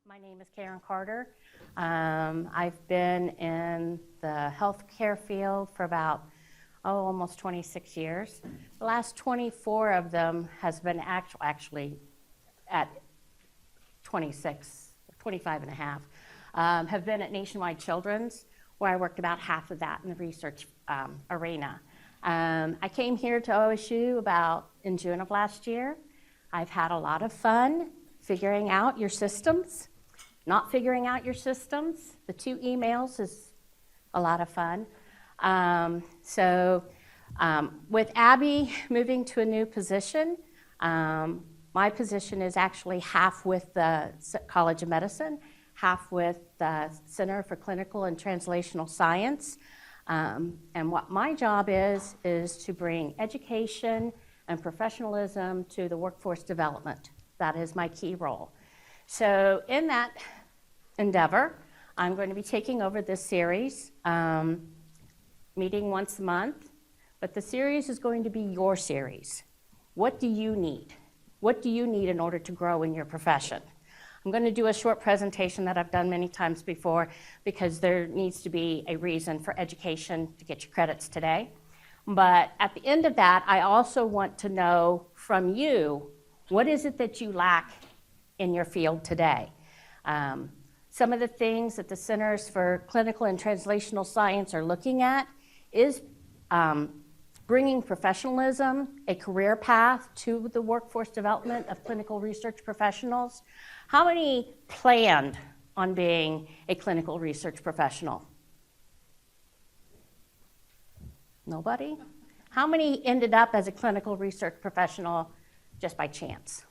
My name is Karen Carter. I've been in the healthcare field for about, almost 26 years. The last 24 of them has been actually at 25 and a half, have been at Nationwide Children's, where I worked about half of that in the research arena. I came here to OSU in June of last year. I've had a lot of fun figuring out your systems, not figuring out your systems. The 2 emails is a lot of fun. With Abby moving to a new position, my position is actually half with the College of Medicine, half with the Center for Clinical and Translational Science. And what my job is to bring education and professionalism to the workforce development. That is my key role. So in that endeavor, I'm going to be taking over this series, meeting once a month, but the series is going to be your series. What do you need? What do you need in order to grow in your profession? I'm going to do a short presentation that I've done many times before because there needs to be a reason for education to get your credits today. But at the end of that, I also want to know from you, what is it that you lack in your field today? Some of the things that the Centers for Clinical and Translational Science are looking at is bringing professionalism, a career path to the workforce development of clinical research professionals. How many planned on being a clinical research professional? Nobody? How many ended up as a clinical research professional just by chance?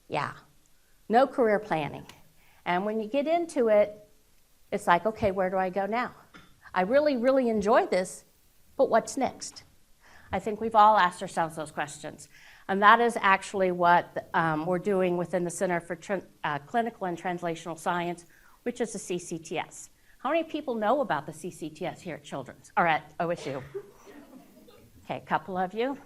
Yeah, no career planning. And when you get into it, it's like, okay, where do I go now? I really, really enjoy this, but what's next? I think we've all asked ourselves those questions. And that is actually what we're doing within the Center for Clinical and Translational Science, which is the CCTS. How many people know about the CCTS here at Children's, or at OSU? Okay, a couple of you.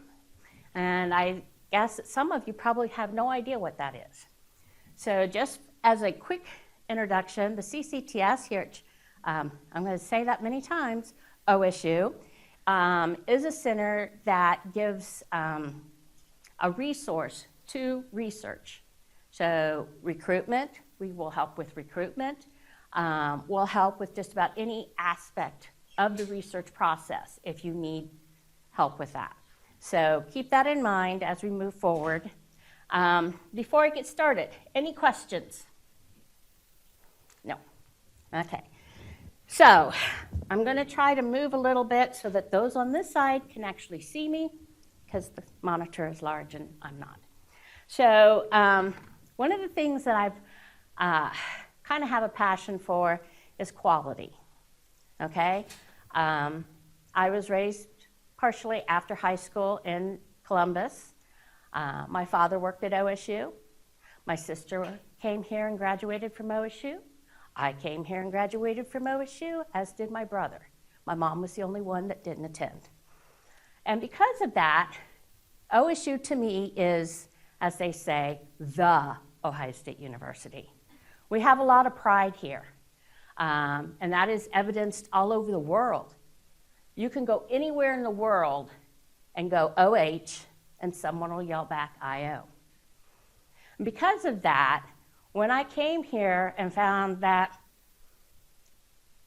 And I guess that some of you probably have no idea what that is. So just as a quick introduction, the CCTS here at, I'm going to say that many times, OSU, is a center that gives a resource to research. So recruitment, we will help with recruitment. We'll help with just about any aspect of the research process if you need help with that. So keep that in mind as we move forward. Before I get started, any questions? No. Okay. So I'm going to try to move a little bit so that those on this side can actually see me because the monitor is large and I'm not. So one of the things that I've kind of have a passion for is quality, okay? I was raised partially after high school in Columbus. My father worked at OSU. My sister came here and graduated from OSU. I came here and graduated from OSU, as did my brother. My mom was the only one that didn't attend. And because of that, OSU to me is, as they say, the Ohio State University. We have a lot of pride here, and that is evidenced all over the world. You can go anywhere in the world and go OH, and someone will yell back IO. And because of that, when I came here and found that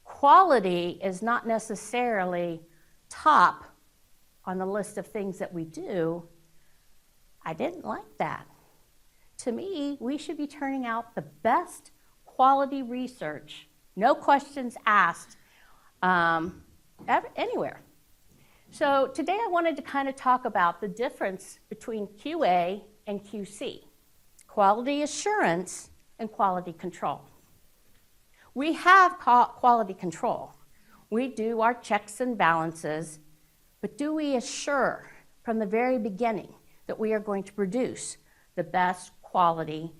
quality is not necessarily top on the list of things that we do, I didn't like that. To me, we should be turning out the best quality research, no questions asked, anywhere. So today I wanted to kind of talk about the difference between QA and QC, quality assurance and quality control. We have quality control. We do our checks and balances, but do we assure from the very beginning that we are going to produce the best quality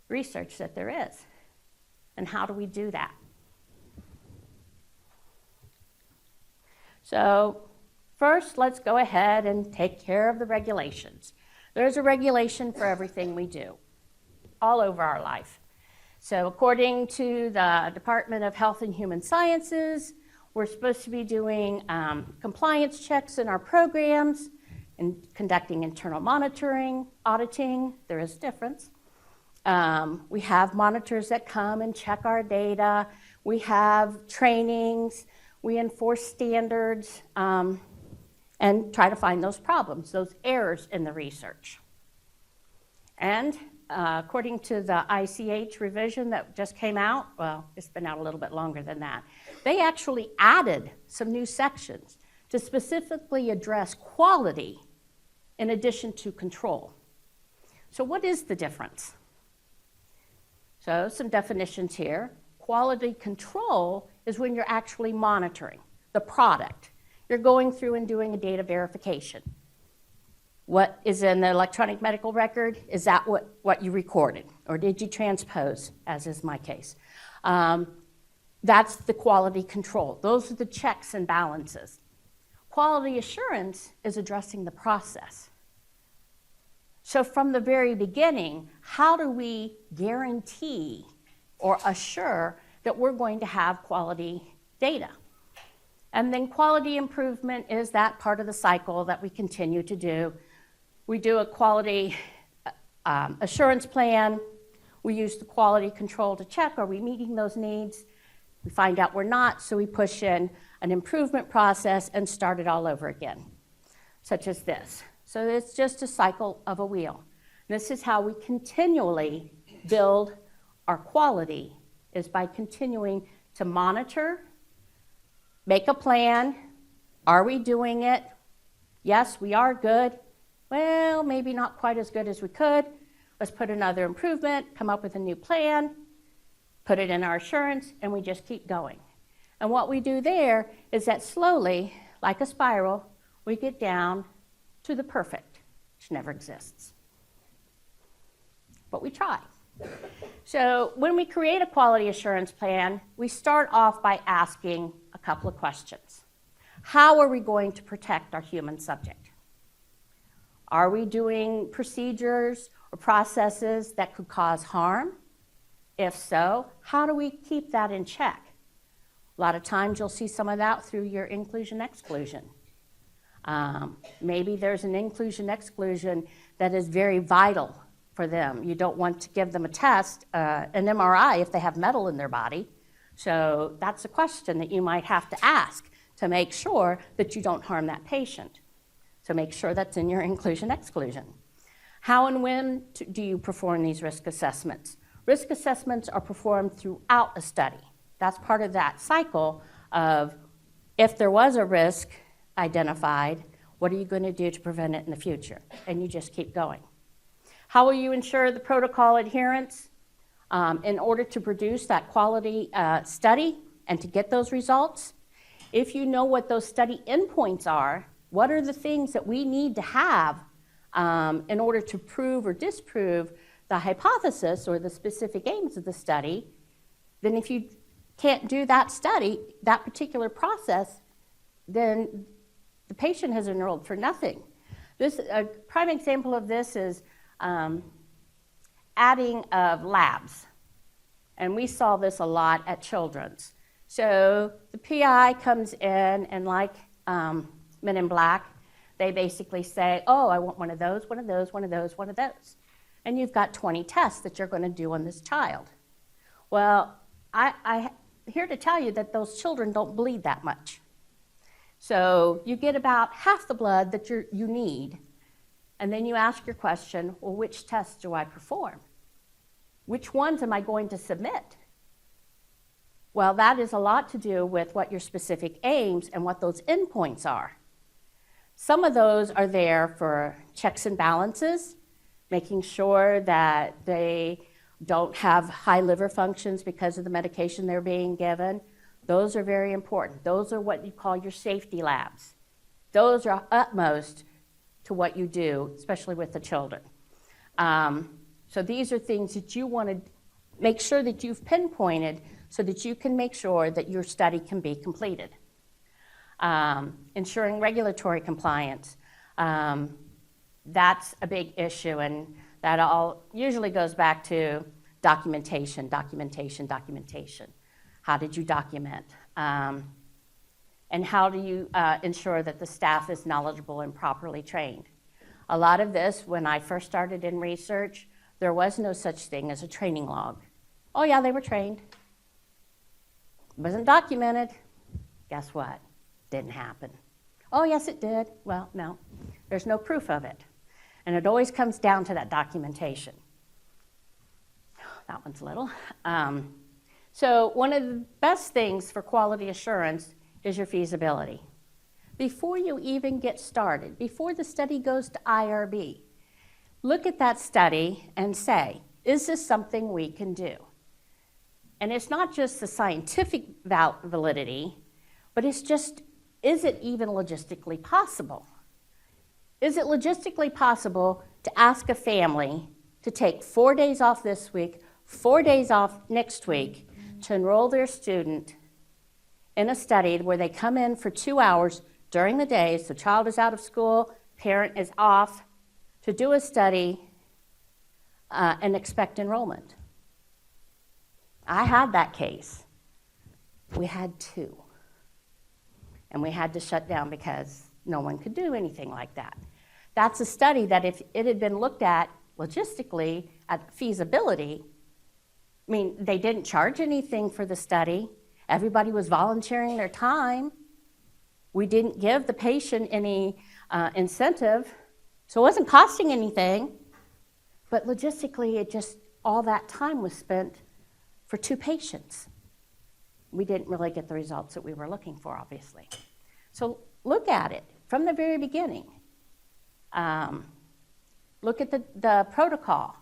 research that there is? And how do we do that? So first, let's go ahead and take care of the regulations. There's a regulation for everything we do. all over our life. So according to the Department of Health and Human Sciences, we're supposed to be doing compliance checks in our programs and conducting internal monitoring, auditing. There is a difference. We have monitors that come and check our data. We have trainings. We enforce standards and try to find those problems, those errors in the research. And according to the ICH revision that just came out, well, it's been out a little bit longer than that, they actually added some new sections to specifically address quality in addition to control. So what is the difference? So some definitions here. Quality control is when you're actually monitoring the product. You're going through and doing a data verification. What is in the electronic medical record, is that what you recorded? Or did you transpose, as is my case? That's the quality control. Those are the checks and balances. Quality assurance is addressing the process. So from the very beginning, how do we guarantee or assure that we're going to have quality data? And then quality improvement is that part of the cycle that we continue to do. We do a quality assurance plan. We use the quality control to check, are we meeting those needs? We find out we're not, so we push in an improvement process and start it all over again, such as this. So it's just a cycle of a wheel. This is how we continually build our quality, is by continuing to monitor, make a plan. Are we doing it? Yes, we are good. Well, maybe not quite as good as we could. Let's put another improvement, come up with a new plan, put it in our assurance, and we just keep going. And what we do there is that slowly, like a spiral, we get down to the perfect, which never exists. But we try. So when we create a quality assurance plan, we start off by asking a couple of questions. How are we going to protect our human subject? Are we doing procedures or processes that could cause harm? If so, how do we keep that in check? A lot of times you'll see some of that through your inclusion-exclusion. Maybe there's an inclusion-exclusion that is very vital for them. You don't want to give them a test, an MRI, if they have metal in their body. So that's a question that you might have to ask to make sure that you don't harm that patient. So make sure that's in your inclusion-exclusion. How and when do you perform these risk assessments? Risk assessments are performed throughout a study. That's part of that cycle of, if there was a risk identified, what are you going to do to prevent it in the future? And you just keep going. How will you ensure the protocol adherence? In order to produce that quality study and to get those results, if you know what those study endpoints are, what are the things that we need to have in order to prove or disprove the hypothesis or the specific aims of the study, then if you can't do that study, that particular process, then the patient has enrolled for nothing. A prime example of this is adding of labs. And we saw this a lot at Children's. So the PI comes in and, like Men in Black, they basically say, oh, I want one of those, one of those, one of those, one of those. And you've got 20 tests that you're going to do on this child. Well, I'm here to tell you that those children don't bleed that much. So you get about half the blood that you need, and then you ask your question, well, which tests do I perform? Which ones am I going to submit? Well, that is a lot to do with what your specific aims and what those endpoints are. Some of those are there for checks and balances, making sure that they don't have high liver functions because of the medication they're being given. Those are very important. Those are what you call your safety labs. Those are utmost to what you do, especially with the children. So these are things that you want to make sure that you've pinpointed so that you can make sure that your study can be completed. Ensuring regulatory compliance. That's a big issue, and That all usually goes back to documentation, documentation, documentation. How did you document? And how do you ensure that the staff is knowledgeable and properly trained? A lot of this, when I first started in research, there was no such thing as a training log. Oh yeah, they were trained. It wasn't documented. Guess what? Didn't happen. Oh yes, it did. Well, no, there's no proof of it. And it always comes down to that documentation. That one's little. So one of the best things for quality assurance is your feasibility. Before you even get started, before the study goes to IRB, look at that study and say, is this something we can do? And it's not just the scientific validity, but it's just, is it even logistically possible? Is it logistically possible to ask a family to take 4 days off this week, 4 days off next week, to enroll their student in a study where they come in for 2 hours during the day, so the child is out of school, parent is off, to do a study and expect enrollment? I had that case. We had 2. And we had to shut down because no one could do anything like that. That's a study that if it had been looked at logistically at feasibility, I mean, they didn't charge anything for the study. Everybody was volunteering their time. We didn't give the patient any incentive, so it wasn't costing anything. But logistically, it just, all that time was spent for 2 patients. We didn't really get the results that we were looking for, obviously. So look at it from the very beginning. Look at the protocol.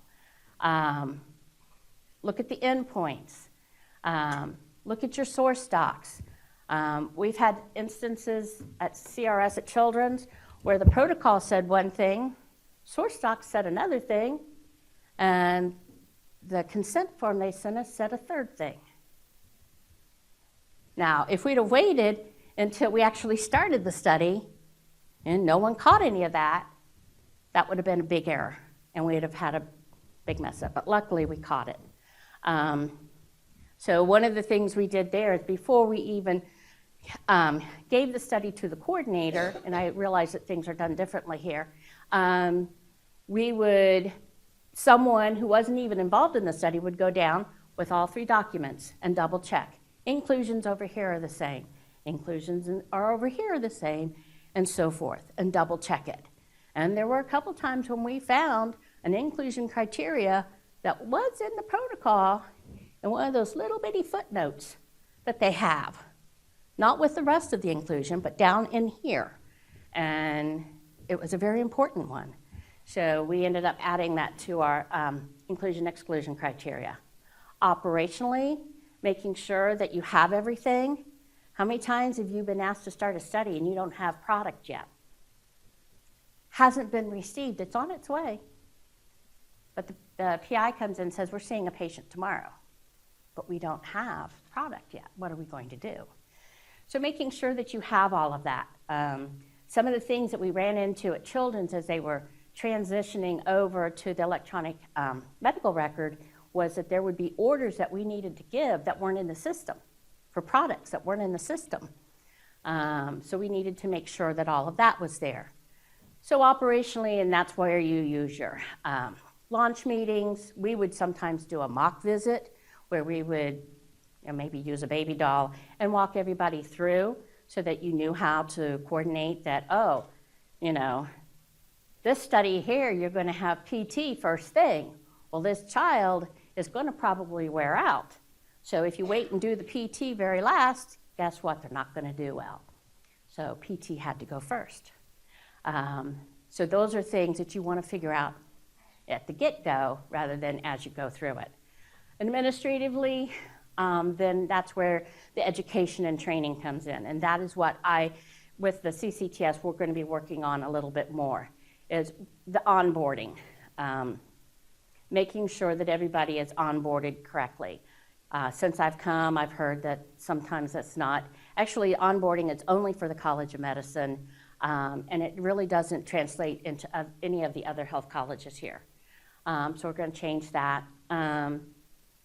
Look at the endpoints. Look at your source docs. We've had instances at CRS at Children's where the protocol said one thing, source docs said another thing, and the consent form they sent us said a third thing. Now, if we'd have waited until we actually started the study and no one caught any of that, that would have been a big error, and we'd have had a big mess up. But luckily, we caught it. So one of the things we did there is before we even gave the study to the coordinator, and I realize that things are done differently here, someone who wasn't even involved in the study would go down with all 3 documents and double check. Inclusions over here are the same. Inclusions are over here are the same, and so forth, and double check it. And there were a couple times when we found an inclusion criteria that was in the protocol in one of those little bitty footnotes that they have. Not with the rest of the inclusion, but down in here. And it was a very important one. So we ended up adding that to our inclusion-exclusion criteria. Operationally, making sure that you have everything. How many times have you been asked to start a study and you don't have product yet? Hasn't been received, it's on its way. But the PI comes in and says, we're seeing a patient tomorrow, but we don't have product yet. What are we going to do? So making sure that you have all of that. Some of the things that we ran into at Children's as they were transitioning over to the electronic medical record was that there would be orders that we needed to give that weren't in the system for products that weren't in the system. So we needed to make sure that all of that was there. So operationally, and that's where you use your launch meetings. We would sometimes do a mock visit where we would maybe use a baby doll and walk everybody through so that you knew how to coordinate that, oh, this study here, you're going to have PT first thing. Well, this child is going to probably wear out. So if you wait and do the PT very last, guess what? They're not going to do well. So PT had to go first. So those are things that you want to figure out at the get-go rather than as you go through it. Administratively, then that's where the education and training comes in. And that is what with the CCTS, we're going to be working on a little bit more, is the onboarding. Making sure that everybody is onboarded correctly. Since I've come, I've heard that sometimes that's not. Actually, onboarding is only for the College of Medicine, and it really doesn't translate into any of the other health colleges here. So we're going to change that.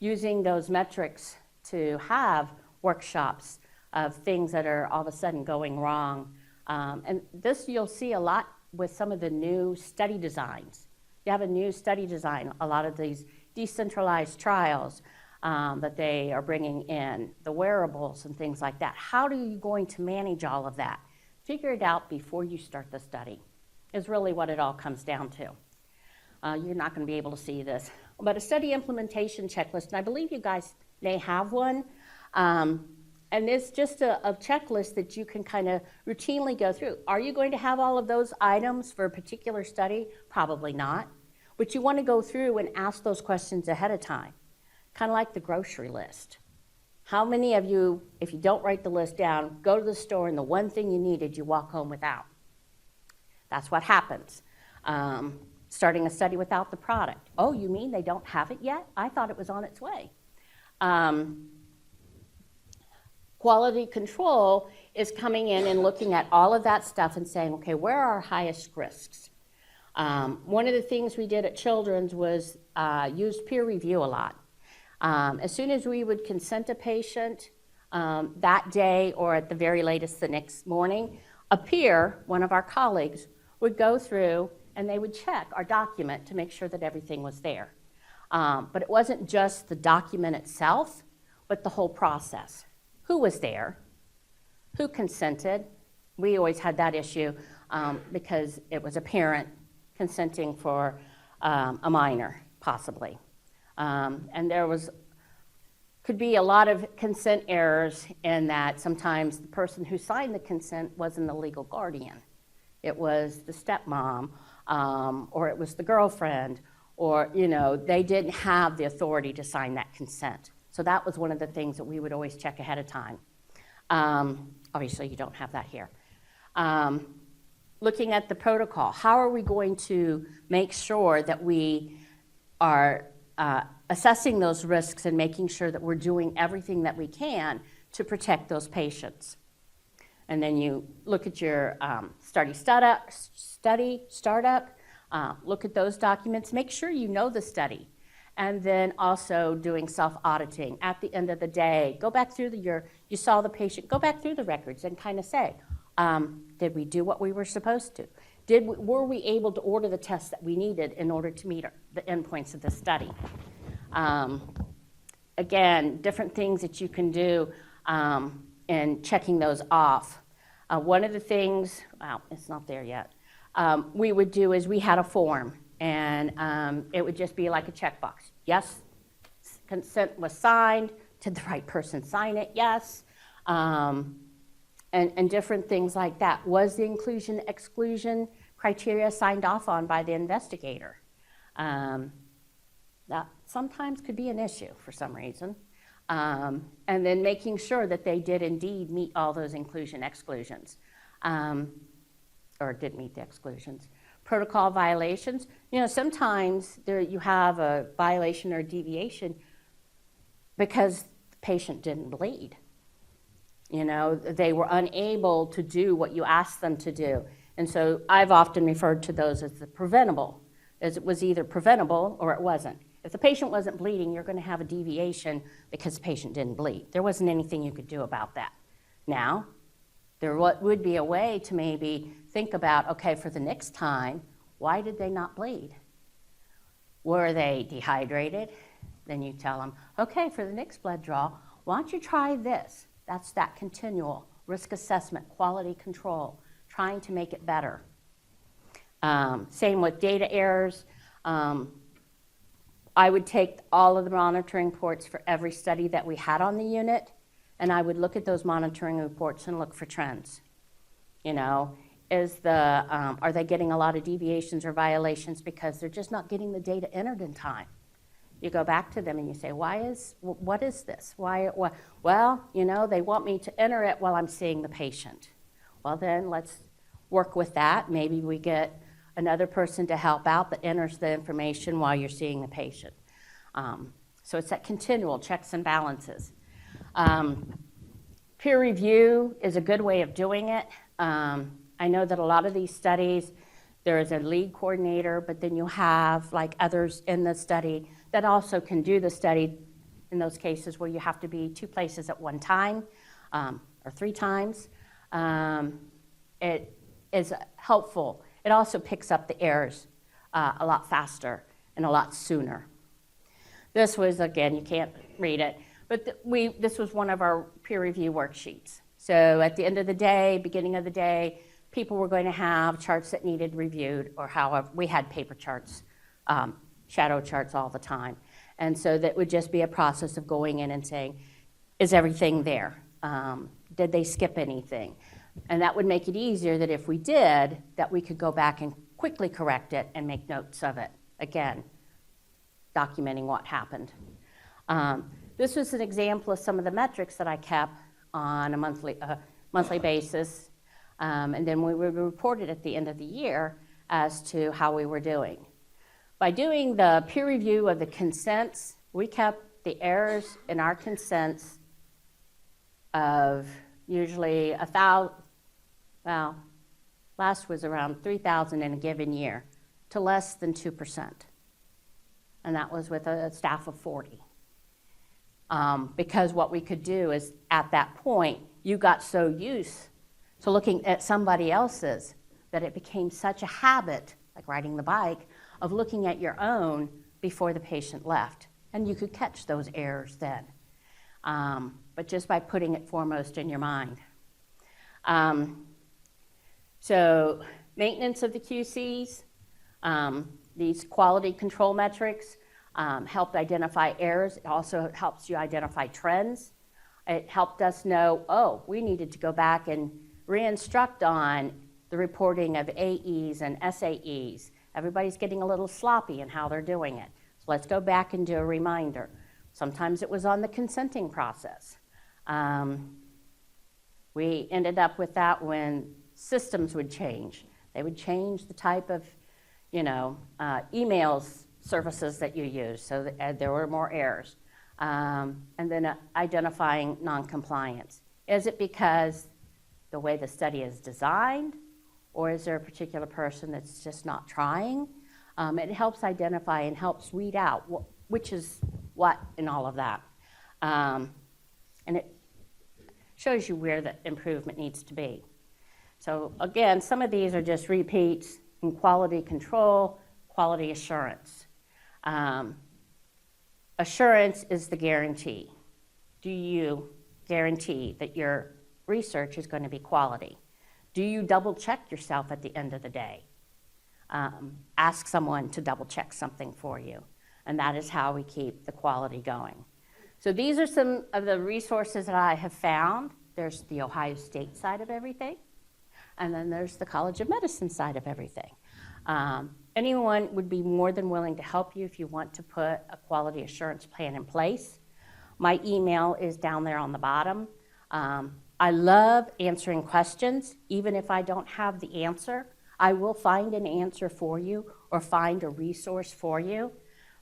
Using those metrics to have workshops of things that are all of a sudden going wrong. And this you'll see a lot with some of the new study designs. You have a new study design, a lot of these decentralized trials that they are bringing in, the wearables and things like that. How are you going to manage all of that? Figure it out before you start the study is really what it all comes down to. You're not going to be able to see this. But a study implementation checklist, and I believe you guys may have one, and it's just a checklist that you can kind of routinely go through. Are you going to have all of those items for a particular study? Probably not. But you want to go through and ask those questions ahead of time, kind of like the grocery list. How many of you, if you don't write the list down, go to the store and the one thing you needed, you walk home without? That's what happens. Starting a study without the product. Oh, you mean they don't have it yet? I thought it was on its way. Quality control is coming in and looking at all of that stuff and saying, okay, where are our highest risks? One of the things we did at Children's was use peer review a lot. As soon as we would consent a patient that day or at the very latest the next morning, a peer, one of our colleagues, would go through and they would check our document to make sure that everything was there. But it wasn't just the document itself, but the whole process. Who was there? Who consented? We always had that issue because it was a parent consenting for a minor, possibly. And there could be a lot of consent errors in that sometimes the person who signed the consent wasn't the legal guardian. It was the stepmom, or it was the girlfriend, or they didn't have the authority to sign that consent. So that was one of the things that we would always check ahead of time. Obviously, you don't have that here. Looking at the protocol, how are we going to make sure that we are assessing those risks and making sure that we're doing everything that we can to protect those patients? And then you look at your study startup, look at those documents, make sure you know the study. And then also doing self-auditing. At the end of the day, go back through you saw the patient, go back through the records and kind of say, did we do what we were supposed to? Were we able to order the tests that we needed in order to meet the endpoints of the study? Again, different things that you can do and checking those off. One of the things, it's not there yet, we would do is we had a form. And it would just be like a checkbox. Yes, consent was signed. Did the right person sign it? Yes. And different things like that. Was the inclusion-exclusion criteria signed off on by the investigator? That sometimes could be an issue for some reason. And then making sure that they did indeed meet all those inclusion-exclusions, or did meet the exclusions. Protocol violations, sometimes you have a violation or deviation because the patient didn't bleed. They were unable to do what you asked them to do. And so I've often referred to those as the preventable, as it was either preventable or it wasn't. If the patient wasn't bleeding, you're going to have a deviation because the patient didn't bleed. There wasn't anything you could do about that. Now, there would be a way to maybe think about, okay, for the next time, why did they not bleed? Were they dehydrated? Then you tell them, okay, for the next blood draw, why don't you try this? That's that continual risk assessment, quality control, trying to make it better. Same with data errors. I would take all of the monitoring reports for every study that we had on the unit, and I would look at those monitoring reports and look for trends. Are they getting a lot of deviations or violations because they're just not getting the data entered in time? You go back to them and you say, what is this? Why? Well, they want me to enter it while I'm seeing the patient. Well, then let's work with that. Maybe we get another person to help out that enters the information while you're seeing the patient. So it's that continual checks and balances. Peer review is a good way of doing it. I know that a lot of these studies, There is a lead coordinator, but then you have like others in the study that also can do the study in those cases where you have to be 2 places at one time or 3 times. It is helpful. It also picks up the errors a lot faster and a lot sooner. This was, again, you can't read it, but this was one of our peer review worksheets. So at the end of the day, beginning of the day, people were going to have charts that needed reviewed, or however, we had paper charts, shadow charts all the time. And so that would just be a process of going in and saying, is everything there? Did they skip anything? And that would make it easier that if we did, that we could go back and quickly correct it and make notes of it. Again, documenting what happened. This was an example of some of the metrics that I kept on a monthly basis. And then we would report it at the end of the year as to how we were doing. By doing the peer review of the consents, we kept the errors in our consents of usually 1,000, well, last was around 3,000 in a given year, to less than 2%. And that was with a staff of 40. Because what we could do is, at that point, you got so used to looking at somebody else's that it became such a habit, like riding the bike, of looking at your own before the patient left. And you could catch those errors then, but just by putting it foremost in your mind. So maintenance of the QCs, these quality control metrics helped identify errors. It also helps you identify trends. It helped us know, oh, we needed to go back and re-instruct on the reporting of AEs and SAEs. Everybody's getting a little sloppy in how they're doing it. So let's go back and do a reminder. Sometimes it was on the consenting process. We ended up with that when systems would change. They would change the type of, emails services that you use, so that there were more errors. And then identifying noncompliance. Is it because the way the study is designed, or is there a particular person that's just not trying? It helps identify and helps weed out which is what in all of that. And it shows you where the improvement needs to be. So again, some of these are just repeats in quality control, quality assurance. Assurance is the guarantee. Do you guarantee that your research is going to be quality? Do you double check yourself at the end of the day? Ask someone to double check something for you. And that is how we keep the quality going. So these are some of the resources that I have found. There's the Ohio State side of everything. And then there's the College of Medicine side of everything. Anyone would be more than willing to help you if you want to put a quality assurance plan in place. My email is down there on the bottom. I love answering questions. Even if I don't have the answer, I will find an answer for you or find a resource for you.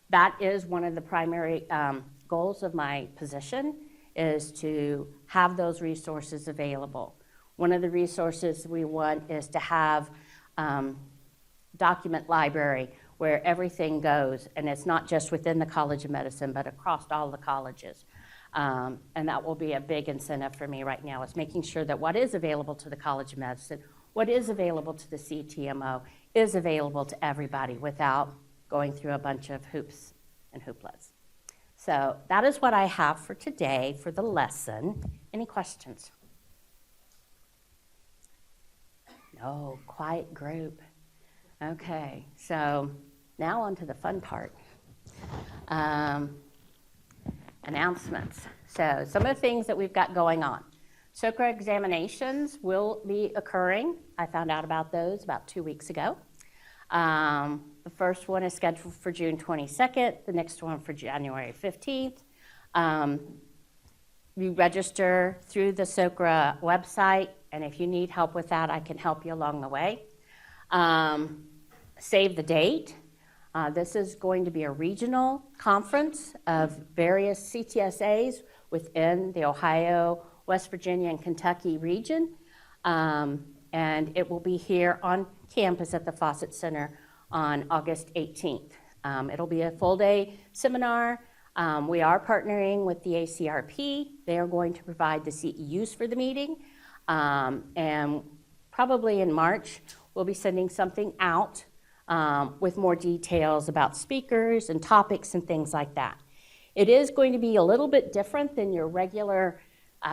That is one of the primary goals of my position, is to have those resources available. One of the resources we want is to have document library where everything goes, and it's not just within the College of Medicine, but across all the colleges. And that will be a big incentive for me right now, is making sure that what is available to the College of Medicine, what is available to the CTMO, is available to everybody without going through a bunch of hoops and hooplas. So that is what I have for today for the lesson. Any questions? No, quiet group. Okay, so now on to the fun part. Announcements. So some of the things that we've got going on. SOCRA examinations will be occurring. I found out about those about 2 weeks ago. The first one is scheduled for June 22nd, the next one for January 15th. You register through the SOCRA website, and if you need help with that, I can help you along the way. Save the date. This is going to be a regional conference of various CTSAs within the Ohio, West Virginia, and Kentucky region. And and it will be here on campus at the Fawcett Center on August 18th. It'll be a full-day seminar. We are partnering with the ACRP. They are going to provide the CEUs for the meeting, and probably in March, we'll be sending something out with more details about speakers and topics and things like that. It is going to be a little bit different than your regular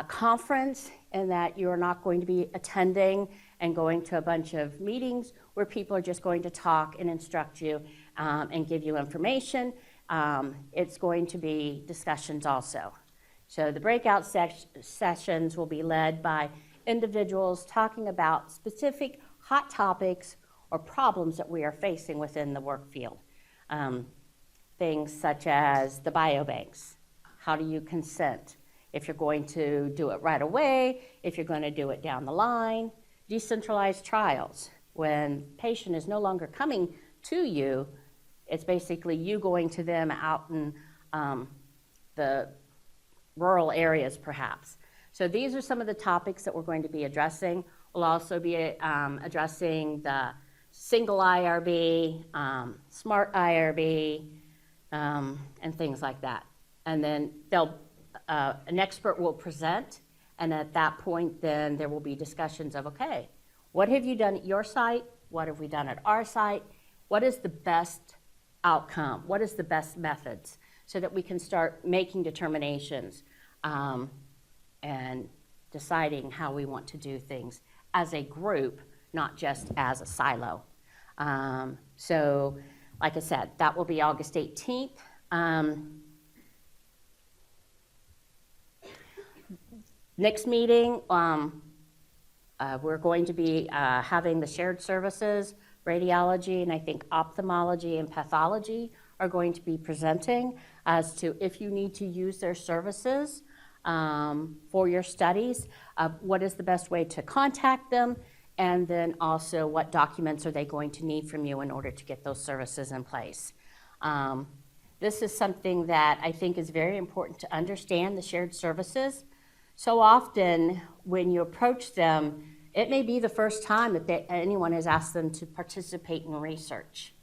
conference in that you're not going to be attending and going to a bunch of meetings where people are just going to talk and instruct you and give you information. It's going to be discussions also. So the breakout sessions will be led by individuals talking about specific hot topics or problems that we are facing within the work field. Things such as the biobanks. How do you consent? If you're going to do it right away, if you're going to do it down the line. Decentralized trials. When patient is no longer coming to you, it's basically you going to them out in the rural areas perhaps. So these are some of the topics that we're going to be addressing. We'll also be addressing the single IRB, smart IRB, and things like that. And then an expert will present, and at that point then there will be discussions of, okay, what have you done at your site? What have we done at our site? What is the best outcome? What is the best methods? So that we can start making determinations and deciding how we want to do things as a group, not just as a silo. So, like I said, that will be August 18th. Next meeting, we're going to be having the shared services, radiology, and I think ophthalmology and pathology are going to be presenting as to if you need to use their services for your studies, what is the best way to contact them, and then also what documents are they going to need from you in order to get those services in place. This is something that I think is very important to understand, the shared services. So often when you approach them, it may be the first time that anyone has asked them to participate in research.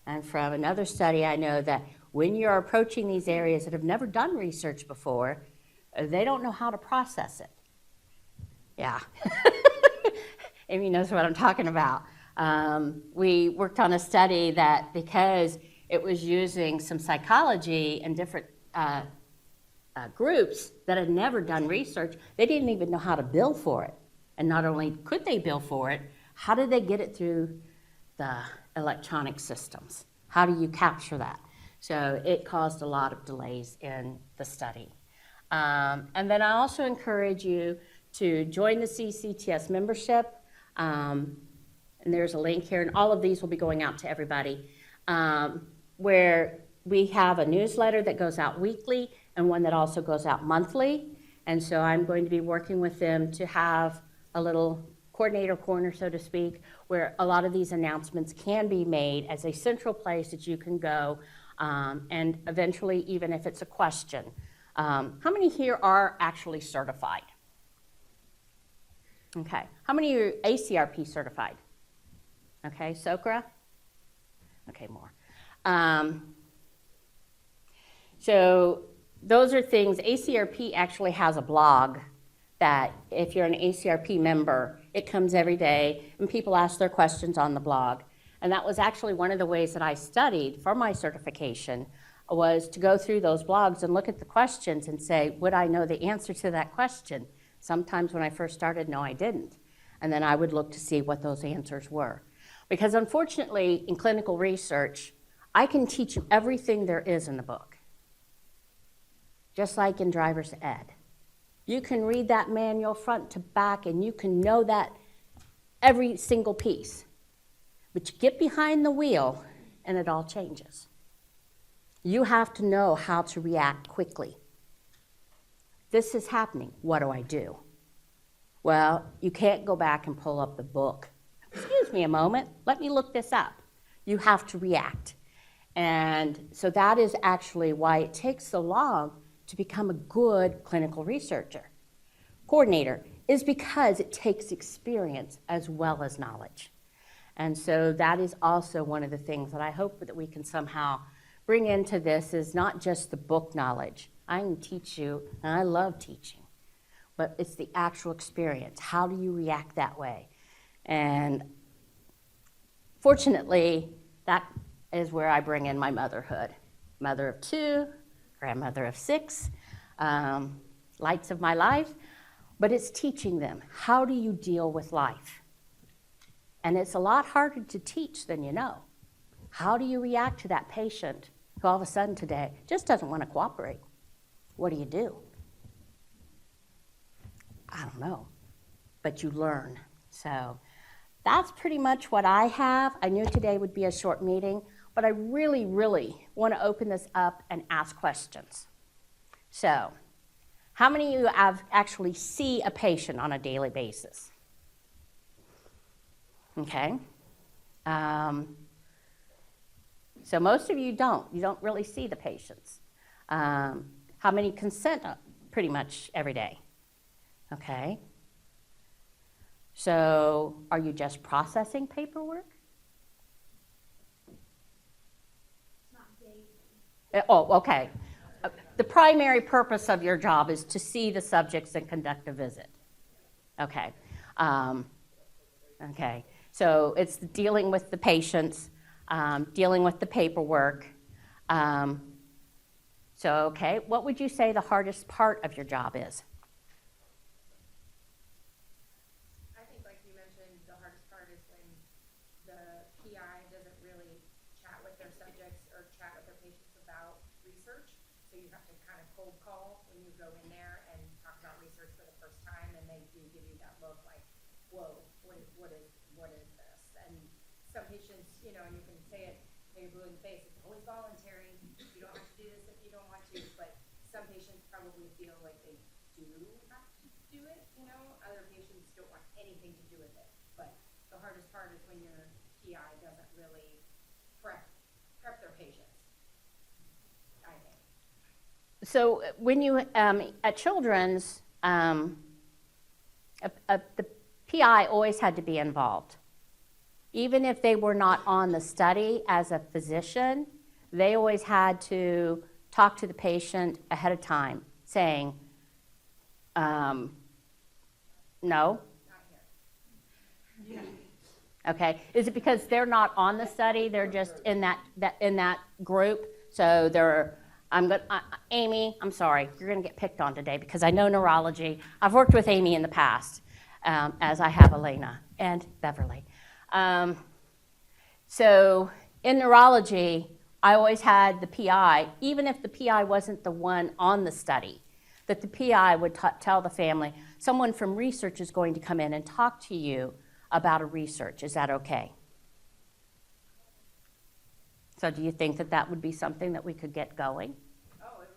And from another study, I know that when you're approaching these areas that have never done research before, they don't know how to process it. Yeah. Amy knows what I'm talking about. We worked on a study that because it was using some psychology and different groups that had never done research, they didn't even know how to bill for it. And not only could they bill for it, how did they get it through the electronic systems? How do you capture that? So it caused a lot of delays in the study. And then I also encourage you to join the CCTS membership. And there's a link here, and all of these will be going out to everybody, where we have a newsletter that goes out weekly and one that also goes out monthly. And so I'm going to be working with them to have a little coordinator corner, so to speak, where a lot of these announcements can be made as a central place that you can go, and eventually, even if it's a question. How many here are actually certified? Okay. How many are ACRP certified? Okay, SOCRA? Okay, more. So those are things. ACRP actually has a blog that if you're an ACRP member, it comes every day and people ask their questions on the blog. And that was actually one of the ways that I studied for my certification, was to go through those blogs and look at the questions and say, would I know the answer to that question? Sometimes when I first started, no, I didn't. And then I would look to see what those answers were. Because unfortunately, in clinical research, I can teach you everything there is in the book. Just like in driver's ed. You can read that manual front to back and you can know that every single piece. But you get behind the wheel and it all changes. You have to know how to react quickly. This is happening. What do I do? Well, you can't go back and pull up the book. Excuse me a moment. Let me look this up. You have to react. And so that is actually why it takes so long to become a good clinical researcher. Coordinator, is because it takes experience as well as knowledge. And so that is also one of the things that I hope that we can somehow bring into this, is not just the book knowledge. I can teach you, and I love teaching, but it's the actual experience. How do you react that way? And fortunately, that is where I bring in my motherhood. Mother of 2, grandmother of 6, lights of my life, but it's teaching them, how do you deal with life? And it's a lot harder to teach than you know. How do you react to that patient who all of a sudden today just doesn't want to cooperate? What do you do? I don't know, but you learn. So that's pretty much what I have. I knew today would be a short meeting, but I really, really want to open this up and ask questions. So, how many of you have actually see a patient on a daily basis? Okay. So most of you don't. You don't really see the patients. How many consent pretty much every day? Okay. So are you just processing paperwork? It's not daily. Oh, okay. The primary purpose of your job is to see the subjects and conduct a visit. Okay. Okay. So it's dealing with the patients, dealing with the paperwork. Okay, what would you say the hardest part of your job is? I think, like you mentioned, the hardest part is when the PI doesn't really chat with their subjects or chat with their patients about research. So you have to kind of cold call when you go in there and talk about research for the first time, and they do give you that look like, whoa, what is this? And some patients, you know, and you can say it, maybe blue in the face, it's always voluntary. You don't have to do this if you don't want to, but some patients probably feel like they do have to do it, you know? Other patients don't want anything to do with it. But the hardest part is when your PI doesn't really prep their patients, I think. So when you, at Children's, the PI always had to be involved. Even if they were not on the study as a physician, they always had to talk to the patient ahead of time, saying, no. Not here. Yeah. Okay. Is it because they're not on the study? They're just in that group. So they're. Amy, I'm sorry, you're going to get picked on today because I know neurology. I've worked with Amy in the past, as I have Elena and Beverly. So in neurology, I always had the PI, even if the PI wasn't the one on the study, that the PI would tell the family, someone from research is going to come in and talk to you about a research. Is that okay? So do you think that that would be something that we could get going? Oh, it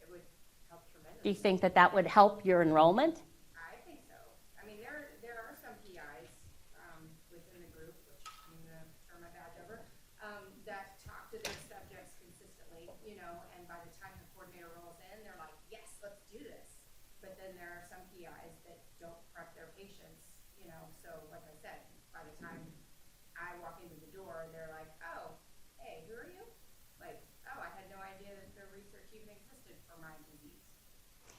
would help tremendously. Do you think that that would help your enrollment? I think so. I mean, there are some PIs within the group, which I'm going to turn my badge over, that talk to their subjects consistently, you know, and by the time the coordinator rolls in, they're like, yes, let's do this. But then there are some PIs that don't prep their patients, you know, so like I said, by the time I walk into the door, they're like, oh, hey, who are you? Like, oh, I had no idea that the research even existed for my disease.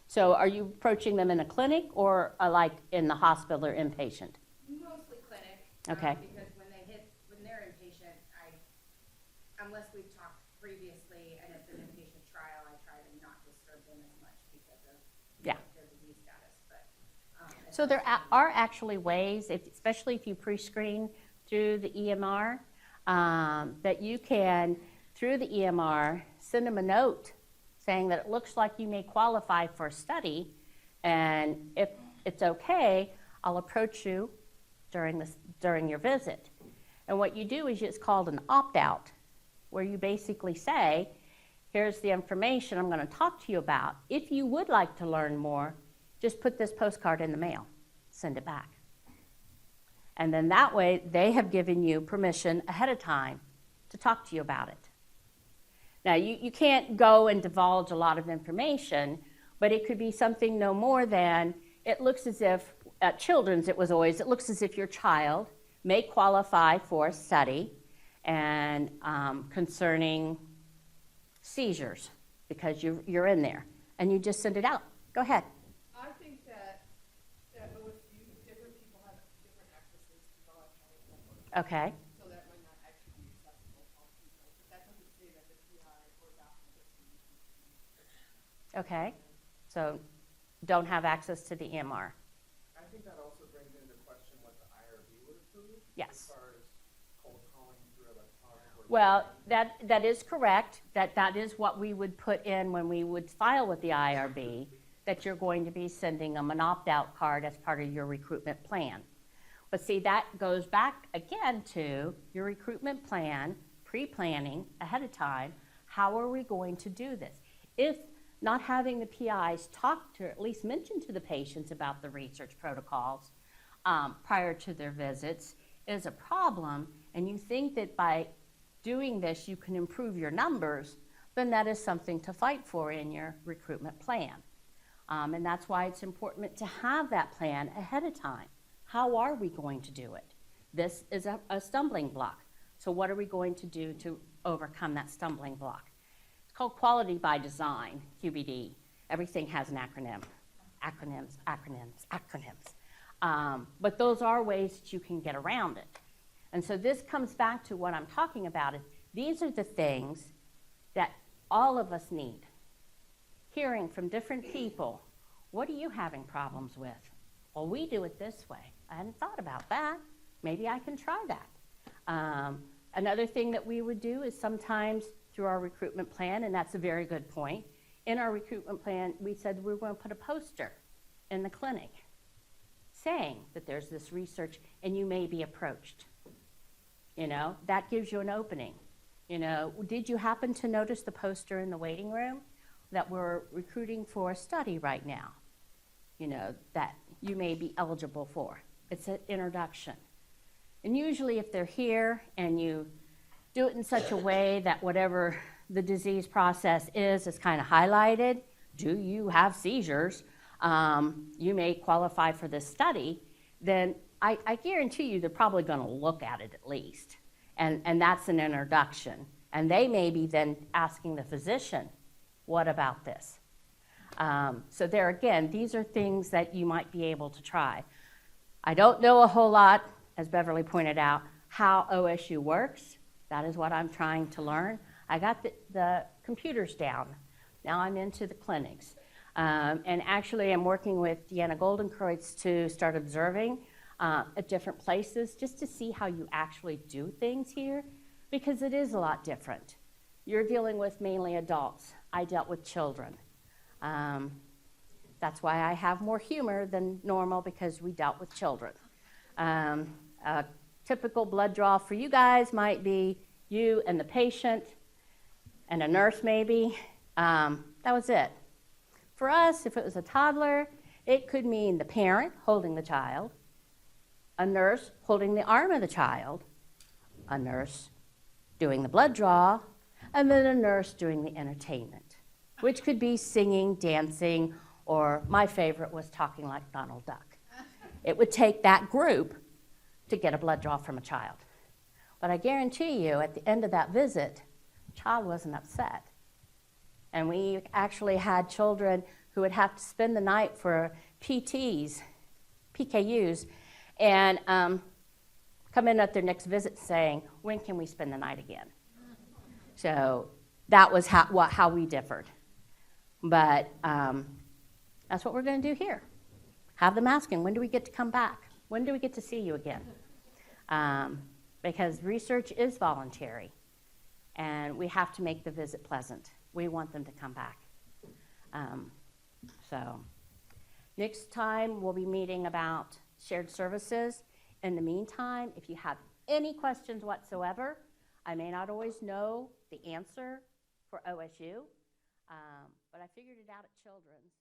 So are you approaching them in a clinic or like in the hospital or inpatient? Mostly clinic. Okay. Because when they're inpatient, unless we've talked previously and it's an inpatient trial, I try to not disturb them as much because of their disease status. But so there are actually ways, especially if you pre-screen through the EMR, that you can, through the EMR, send them a note saying that it looks like you may qualify for a study, and if it's okay, I'll approach you during your visit. And what you do is it's called an opt-out, where you basically say, here's the information I'm going to talk to you about. If you would like to learn more, just put this postcard in the mail, send it back. And then that way, they have given you permission ahead of time to talk to you about it. Now, you can't go and divulge a lot of information, but it could be something no more than, it looks as if at Children's, it was always, it looks as if your child may qualify for a study and concerning seizures, because you're in there, and you just send it out. Go ahead. I think that OSU, different people have different accesses to the electronic network. Okay. So that might not actually be accessible to all people. But that doesn't say that the PI or doctor is. Okay. So don't have access to the EMR. I think that also brings into question what the IRB would approve. Yes. As far as cold calling through electronic. Well, that is correct. That is what we would put in when we would file with the IRB, that you're going to be sending them an opt-out card as part of your recruitment plan. But see, that goes back again to your recruitment plan, pre-planning ahead of time. How are we going to do this? If not having the PIs talk to, or at least mention to the patients about the research protocols prior to their visits is a problem, and you think that by doing this you can improve your numbers, then that is something to fight for in your recruitment plan. And that's why it's important to have that plan ahead of time. How are we going to do it? This is a stumbling block. So what are we going to do to overcome that stumbling block? It's called quality by design, QBD. Everything has an acronym. Acronyms, acronyms, acronyms. But those are ways that you can get around it. And so this comes back to what I'm talking about. These are the things that all of us need. Hearing from different people, what are you having problems with? Well, we do it this way. I hadn't thought about that. Maybe I can try that. Another thing that we would do is sometimes through our recruitment plan, and that's a very good point, in our recruitment plan, we said we were going to put a poster in the clinic saying that there's this research and you may be approached. You know, that gives you an opening. You know, did you happen to notice the poster in the waiting room that we're recruiting for a study right now? You know, that you may be eligible for. It's an introduction. And usually if they're here and you do it in such a way that whatever the disease process is kind of highlighted, do you have seizures? You may qualify for this study, then I guarantee you they're probably going to look at it at least. And that's an introduction. And they may be then asking the physician, what about this? So there again, these are things that you might be able to try. I don't know a whole lot, as Beverly pointed out, how OSU works. That is what I'm trying to learn. I got the computers down. Now I'm into the clinics. And actually I'm working with Deanna Goldenkreutz to start observing at different places just to see how you actually do things here, because it is a lot different. You're dealing with mainly adults. I dealt with children. That's why I have more humor than normal, because we dealt with children. A typical blood draw for you guys might be you and the patient and a nurse maybe. That was it. For us, if it was a toddler, it could mean the parent holding the child, a nurse holding the arm of the child, a nurse doing the blood draw, and then a nurse doing the entertainment, which could be singing, dancing, or my favorite was talking like Donald Duck. It would take that group to get a blood draw from a child. But I guarantee you, at the end of that visit, the child wasn't upset. And we actually had children who would have to spend the night for PTs, PKUs, and come in at their next visit saying, when can we spend the night again? So that was how we differed. But that's what we're going to do here. Have them asking, when do we get to come back? When do we get to see you again? Because research is voluntary, and we have to make the visit pleasant. We want them to come back. So next time we'll be meeting about shared services. In the meantime, if you have any questions whatsoever, I may not always know the answer for OSU, but I figured it out at Children's.